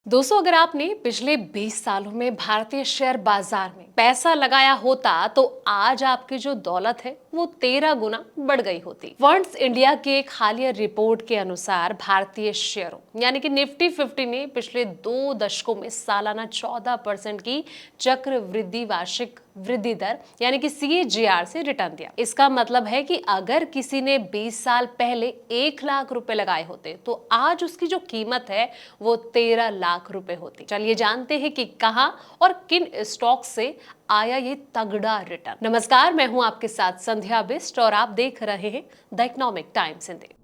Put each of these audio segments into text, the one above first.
दोस्तों, अगर आपने पिछले 20 सालों में भारतीय शेयर बाजार में पैसा लगाया होता तो आज आपकी जो दौलत है वो 13 गुना बढ़ गई होती। फंड्स इंडिया की एक हालिया रिपोर्ट के अनुसार भारतीय शेयरों यानी कि निफ्टी 50 ने पिछले 2 दशकों में सालाना 14% की चक्रवृद्धि वार्षिक वृद्धि दर यानी कि CAGR से रिटर्न दिया। इसका मतलब है कि अगर किसी ने 20 साल पहले 1 लाख रुपए लगाए होते तो आज उसकी जो कीमत है वो 13 लाख रुपए होती। चलिए जानते हैं कि कहां और किन स्टॉक से आया ये तगड़ा रिटर्न। नमस्कार, मैं हूं आपके साथ संध्या बिस्ट और आप देख रहे हैं द इकोनॉमिक टाइम्स हिंदी।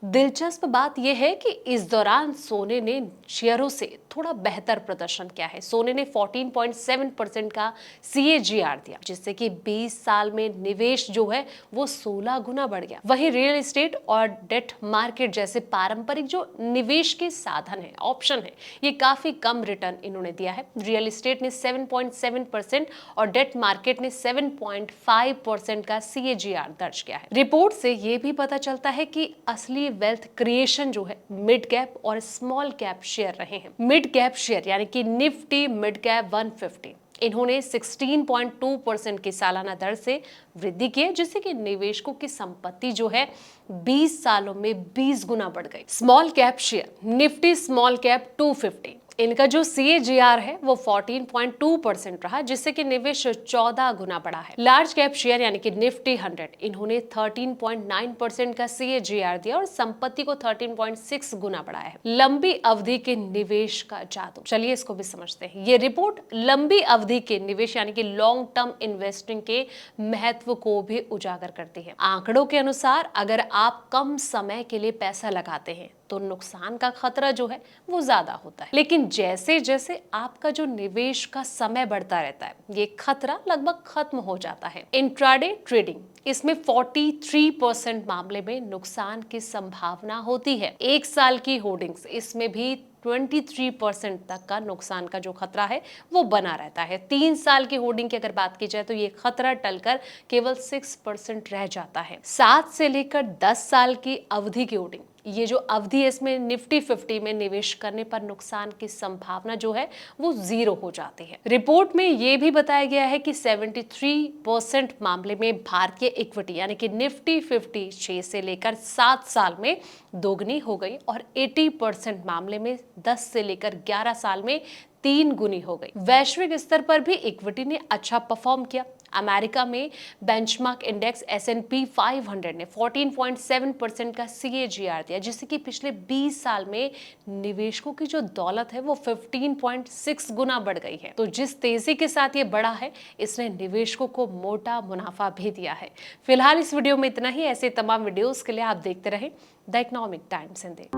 दिलचस्प बात यह है कि इस दौरान सोने ने शेयरों से थोड़ा बेहतर प्रदर्शन किया है। सोने ने 14.7% का CAGR दिया, जिससे कि 20 साल में निवेश जो है वो 16 गुना बढ़ गया। वहीं रियल एस्टेट और डेट मार्केट जैसे पारंपरिक जो निवेश के साधन है, ऑप्शन है, ये काफी कम रिटर्न इन्होंने दिया है। रियल एस्टेट ने 7.7% और डेट मार्केट ने 7.5% का CAGR दर्ज किया है। रिपोर्ट से ये भी पता चलता है कि असली वेल्थ क्रिएशन जो है मिड कैप और स्मॉल कैप शेयर रहे हैं। मिड कैप शेयर यानी कि निफ्टी मिड कैप 150 इन्होंने 16.2% की सालाना दर से वृद्धि की है, जिससे कि निवेशकों की संपत्ति जो है 20 सालों में 20 गुना बढ़ गई। Small cap share Nifty small cap 250 इनका जो CAGR है वो 14.2% रहा, जिससे कि निवेश 14 गुना बढ़ा है। लार्ज कैप शेयर यानी कि निफ्टी 100 इन्होंने 13.9% का CAGR दिया और संपत्ति को 13.6 गुना बढ़ाया है। लंबी अवधि के निवेश का जादू, चलिए इसको भी समझते हैं। ये रिपोर्ट लंबी अवधि के निवेश यानी कि लॉन्ग टर्म इन्वेस्टिंग के महत्व को भी उजागर करती है। आंकड़ों के अनुसार अगर आप कम समय के लिए पैसा लगाते हैं तो नुकसान का खतरा जो है वो ज्यादा होता है, लेकिन जैसे जैसे आपका जो निवेश का समय बढ़ता रहता है ये खतरा लगभग खत्म हो जाता है। इंट्राडे ट्रेडिंग इसमें 43% मामले में नुकसान की संभावना होती है। 1 साल की होर्डिंग्स इसमें भी 23% तक का नुकसान का जो खतरा है वो बना रहता है। 3 साल की होर्डिंग की अगर बात की जाए तो ये खतरा टलकर केवल 6% रह जाता है। 7 से लेकर 10 साल की अवधि की होर्डिंग, ये जो अवधि है इसमें निफ्टी 50 में निवेश करने पर नुकसान की संभावना जो है वो 0 हो जाती है। रिपोर्ट में ये भी बताया गया है कि 73% मामले में भारतीय इक्विटी यानी कि निफ्टी 50 6 से लेकर 7 साल में दोगुनी हो गई और 80% मामले में 10 से लेकर 11 साल में 3 गुनी हो गई। वैश्विक स्तर पर भी इक्विटी ने अच्छा परफॉर्म किया। अमेरिका में बेंचमार्क इंडेक्स S&P 500 ने 14.7% का CAGR दिया, जिससे कि पिछले 20 साल में निवेशकों की जो दौलत है वो 15.6 गुना बढ़ गई है। तो जिस तेजी के साथ ये बढ़ा है इसने निवेशकों को मोटा मुनाफा भी दिया है। फिलहाल इस वीडियो में इतना ही। ऐसे तमाम वीडियोस के लिए आप देखते रहें द इकोनॉमिक टाइम्स हिंदी।